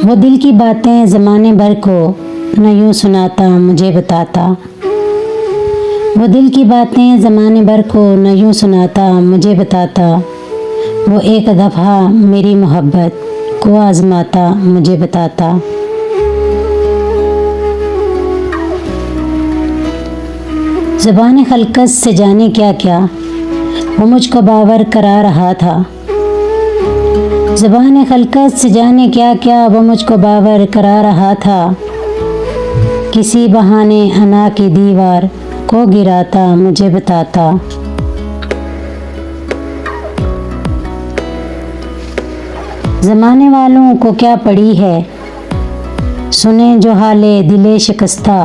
वो दिल की बातें ज़माने भर को न यूँ सुनाता मुझे बताता। वो दिल की बातें ज़माने भर को न यूँ सुनाता मुझे बताता। वो एक दफ़ा मेरी मोहब्बत को आज़माता मुझे बताता। ज़बान खलकत से जाने क्या क्या वो मुझको बावर करा रहा था। ज़बान खलकत से जाने क्या क्या वो मुझको बावर करा रहा था। किसी बहाने अना की दीवार को गिराता मुझे बताता। ज़माने वालों को क्या पड़ी है सुने जो हाले दिले शिकस्ता।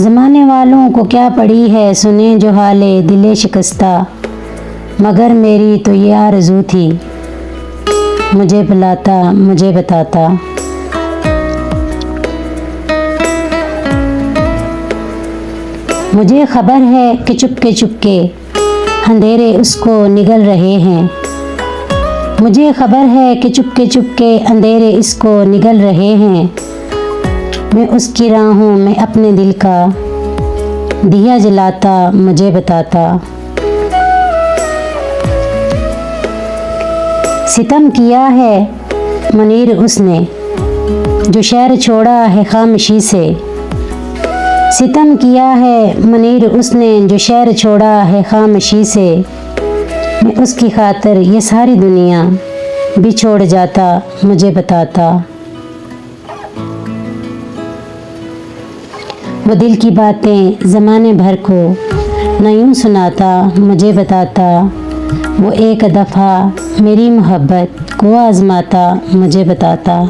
ज़माने वालों को क्या पड़ी है सुने जो हाले दिले शिकस्ता। मगर मेरी तो ये आरज़ू थी मुझे बुलाता मुझे बताता। मुझे खबर है कि चुपके अंधेरे उसको निगल रहे हैं। मुझे खबर है कि चुपके अंधेरे इसको निगल रहे हैं। मैं उसकी राहों में अपने दिल का दिया जलाता मुझे बताता। सितम किया है मुनीर उसने जो शहर छोड़ा है खामोशी से। सितम किया है मुनीर उसने जो शहर छोड़ा है खामोशी से। मैं उसकी खातिर ये सारी दुनिया भी छोड़ जाता मुझे बताता। वो दिल की बातें ज़माने भर को न यूँ सुनाता मुझे बताता। वो एक दफ़ा मेरी मोहब्बत को आज़माता मुझे बताता।